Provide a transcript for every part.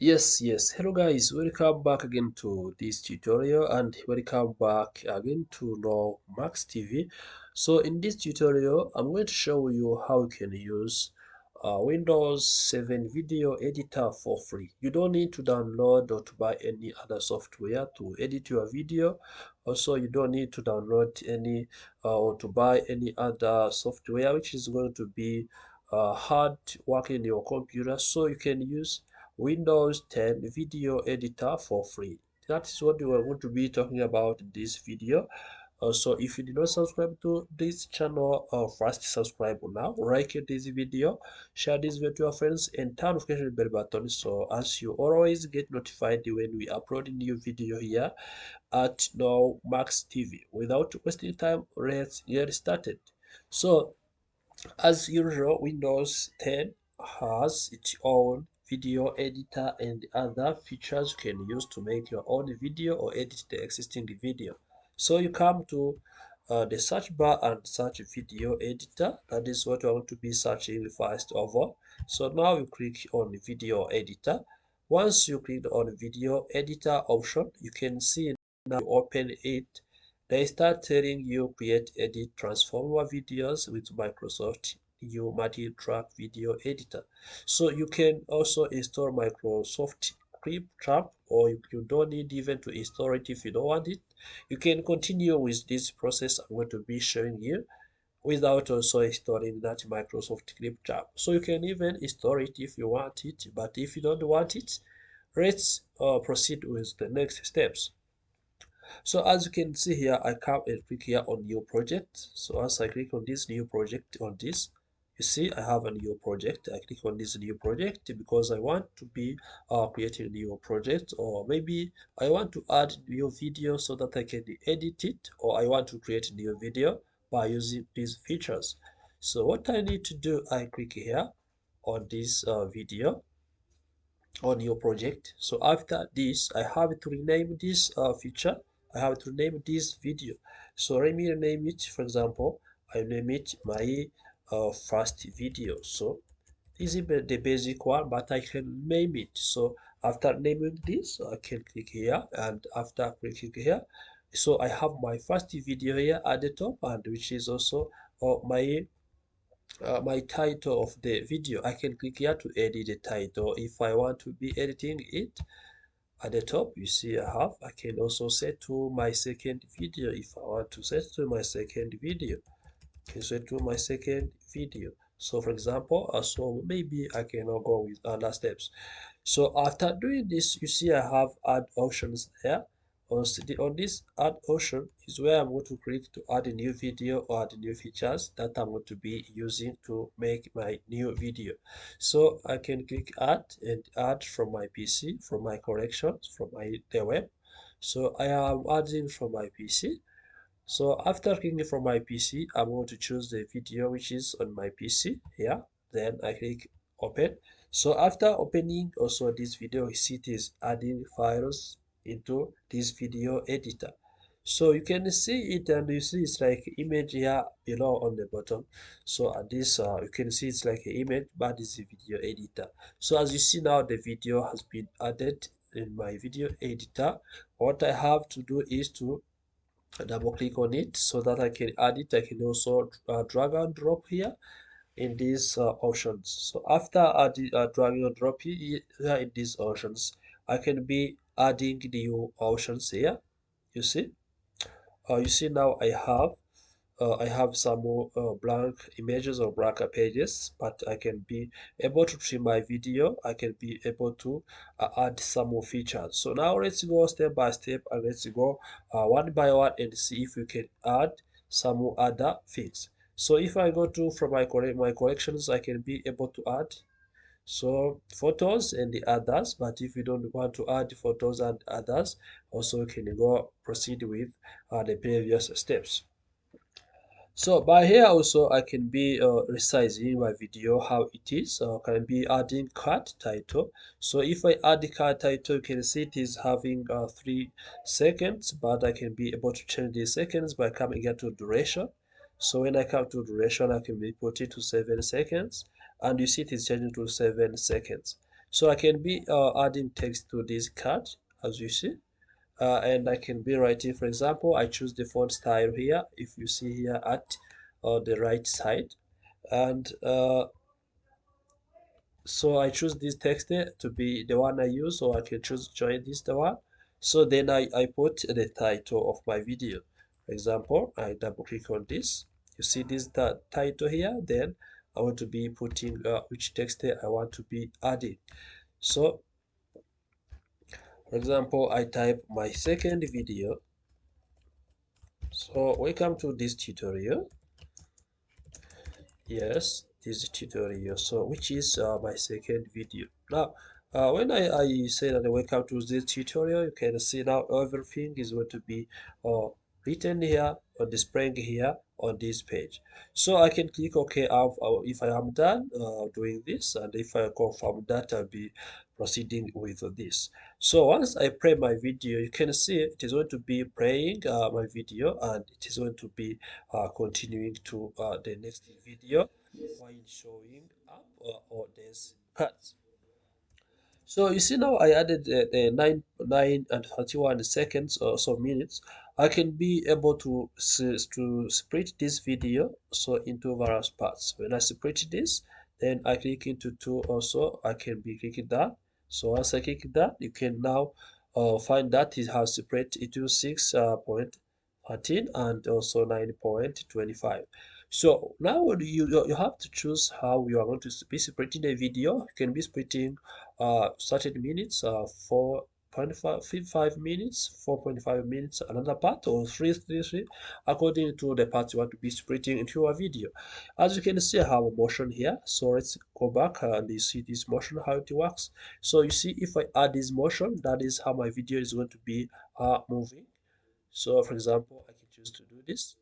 Yes, hello guys, welcome back again to this tutorial and welcome back again to Know Max TV. So in this tutorial I'm going to show you how you can use Windows 7 video editor for free. You don't need to download or to buy any other software to edit your video. Also, you don't need to download any or to buy any other software which is going to be hard working in your computer. So you can use Windows 10 video editor for free. That is what we are going to be talking about in this video. So if you did not subscribe to this channel, first subscribe now, like this video, share this video to your friends, and turn notification bell button so as you always get notified when we upload a new video here at Now Max TV. Without wasting time, let's get started. So as usual, Windows 10 has its own video editor and other features you can use to make your own video or edit the existing video. So you come to the search bar and search video editor. That is what you want to be searching first of all. So now you click on video editor. Once you click on video editor option, you can see now you open it, they start telling you create, edit, transform your videos with Microsoft new multi-track video editor. So you can also install Microsoft Clipchamp, or you don't need even to install it if you don't want it. You can continue with this process I'm going to be showing you without also installing that Microsoft Clipchamp. So you can even install it if you want it, but if you don't want it, let's proceed with the next steps. So as you can see here, I come and click here on new project. So as I click on this new project on this, you see I have a new project. I click on this new project because I want to be creating a new project, or maybe I want to add new video so that I can edit it, or I want to create a new video by using these features. So what I need to do, I click here on this video on your project. So after this, I have to rename this feature. I have to name this video. So let me rename it. For example, I name it my first video. So this is the basic one, but I can name it. So after naming this, I can click here, and after clicking here, so I have my first video here at the top, and which is also my title of the video. I can click here to edit the title if I want to be editing it. At the top, you see I can also set to my second video if I want to set to my second video. I can set to my second video. So for example, so maybe I can now go with other steps. So after doing this, you see I have add options there. On this add option is where I'm going to click to add a new video or add new features that I'm going to be using to make my new video. So I can click add and add from my PC, from my collections, from the web. So I am adding from my PC. So after clicking from my PC, I'm going to choose the video which is on my PC here. Then I click open. So after opening also this video, you see it is adding files into this video editor. So you can see it, and you see it's like image here below on the bottom. So at this you can see it's like an image, but it's a video editor. So as you see now, the video has been added in my video editor. What I have to do is to double click on it so that I can add it. I can also drag and drop here in these options. So after adding dragging and drop here in these options, I can be adding new options here. You see, now I have some more blank images or blank pages, but I can be able to trim my video. I can be able to add some more features. So now let's go step by step, and let's go one by one and see if we can add some more other things. So if I go to from my collections, I can be able to add so photos and the others. But if you don't want to add photos and others, also you can go proceed with the previous steps. So by here also I can be resizing my video how it is. Can be adding card title. So if I add the card title, you can see it is having 3 seconds, but I can be able to change the seconds by coming here to duration. So when I come to duration, I can be put it to 7 seconds, and you see it is changing to 7 seconds. So I can be adding text to this card, as you see. And I can be writing, for example, I choose the font style here, if you see here at the right side. And so I choose this text there to be the one I use, or I can choose join this the one. So then I put the title of my video. For example, I double click on this. You see this title here. Then I want to be putting which text there I want to be adding. So for example, I type my second video. So welcome to this tutorial. Yes, this tutorial, so which is my second video. Now when I say that welcome to this tutorial, you can see now everything is going to be uh, written here or displaying here on this page. So I can click OK if I am done doing this, and if I confirm that, I'll be proceeding with this. So once I play my video, you can see it is going to be playing my video, and it is going to be continuing to the next video while showing up all these cards. So you see now I added the 9 and 31 seconds or so minutes. I can be able to split this video so into various parts. When I split this, then I click into two also. I can be clicking that. So once I click that, you can now find that it has separated into 6.13 and also 9.25. So now you have to choose how you are going to be splitting the video. You can be splitting certain minutes, 4.5 minutes, 4.5 minutes, another part, or 3 according to the part you want to be splitting into your video. As you can see, I have a motion here. So let's go back and you see this motion, how it works. So you see, if I add this motion, that is how my video is going to be moving. So for example, I can choose to do this,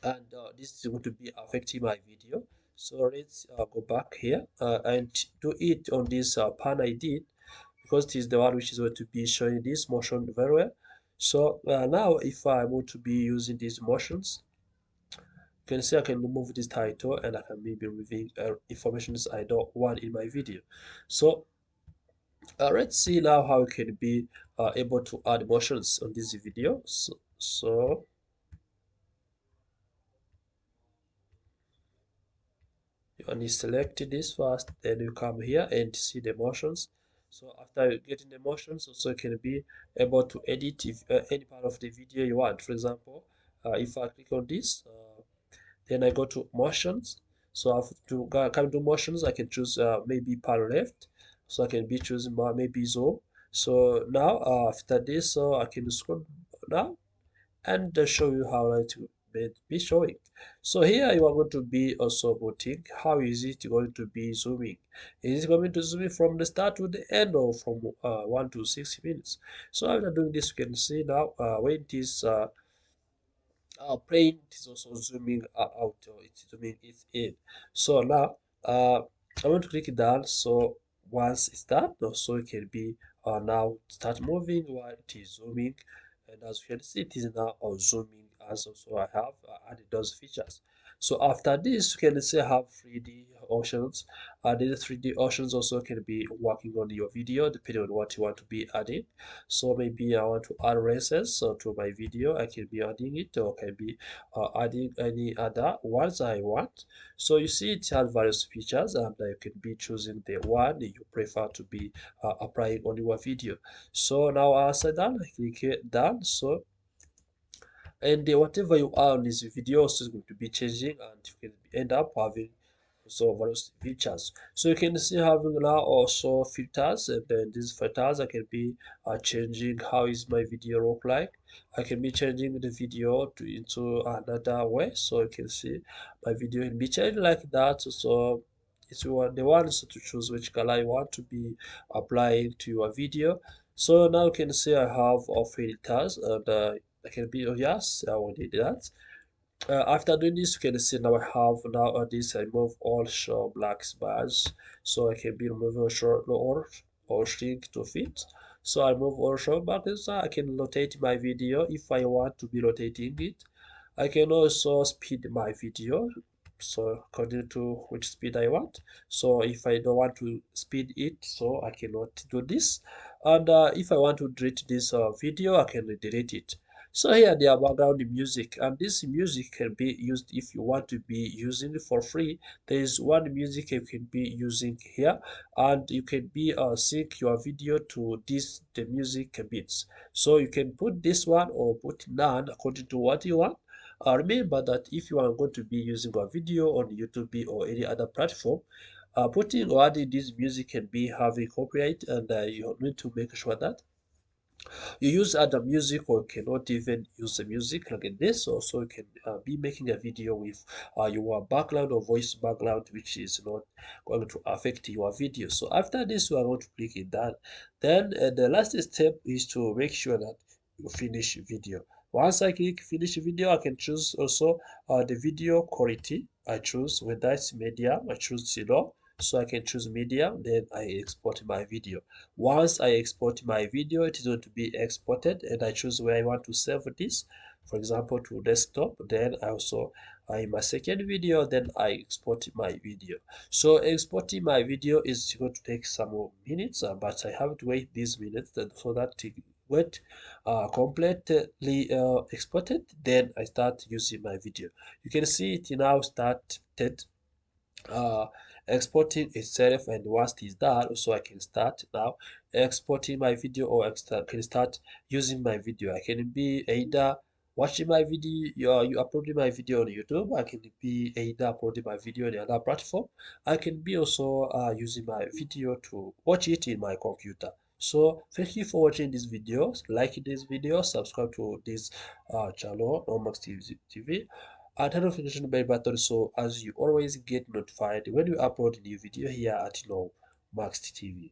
and this is going to be affecting my video. So let's go back here and do it on this pan I did, because it is the one which is going to be showing this motion very well. So now if I want to be using these motions, you can see I can remove this title, and I can maybe removing informations I don't want in my video. So let's see now how we can be able to add motions on this video. So you only select this first, then you come here and see the motions. So after getting the motions, also you can be able to edit if, any part of the video you want. For example, if I click on this, then I go to motions. So I have to come to motions. I can choose maybe pan left, so I can be choosing maybe zoom. So now after this, so I can scroll down and show you how to be showing. So here you are going to be also putting how is it going to be zooming. Is it going to zoom in from the start to the end, or from 1 to 6 minutes? So after doing this, you can see now when this playing, it is also zooming out, or it's zooming it in. So now I want to click it down. So once it's done, so it can be now start moving while it is zooming. And as you can see, it is now zooming, as also I have added those features. So after this, you can say have 3D options. These 3D options also can be working on your video depending on what you want to be adding. So maybe I want to add races to my video. I can be adding it, or can be adding any other ones I want. So you see it has various features, and you can be choosing the one you prefer to be applying on your video. So now as I done, I click it done. So and whatever you are on this video also is going to be changing, and you can end up having so various features. So you can see having now also filters, and then these filters I can be changing how is my video look like. I can be changing the video into another way, so you can see my video can be changed like that. So it's the ones to choose which color you want to be applying to your video. So now you can see I have filters, and I can be, oh yes, I will do that. After doing this, you can see now I have now this I remove all show black bars, so I can be removing short or shrink to fit. So I remove all show bars. I can rotate my video if I want to be rotating it. I can also speed my video. so according to which speed I want. So if I don't want to speed it, so I cannot do this. And if I want to delete this video, I can delete it. So here they are background music, and this music can be used if you want to be using it for free. There is one music you can be using here, and you can be sync your video to this the music beats. So you can put this one or put none according to what you want. Remember that if you are going to be using a video on YouTube or any other platform, putting or adding this music can be having copyright, and you need to make sure that you use other music or cannot even use the music like this. Also, you can be making a video with your background or voice background, which is not going to affect your video. So after this, you are going to click it done. Then the last step is to make sure that you finish video. Once I click finish video, I can choose also the video quality. I choose whether it's medium, I choose zero. So I can choose medium, then I export my video. Once I export my video, it is going to be exported, and I choose where I want to save this. For example, to desktop. Then I also in my second video, then I export my video. So exporting my video is going to take some more minutes, but I have to wait these minutes so that it get completely exported. Then I start using my video. You can see it now started uh, exporting itself, and once it is done, so I can start now exporting my video, or can start using my video. I can be either watching my video, you uploading my video on YouTube. I can be either uploading my video on another platform. I can be also using my video to watch it in my computer. So thank you for watching this video. Like this video, subscribe to this channel, Nomax TV, and turn on notification bell button so as you always get notified when we upload a new video here at Max TV.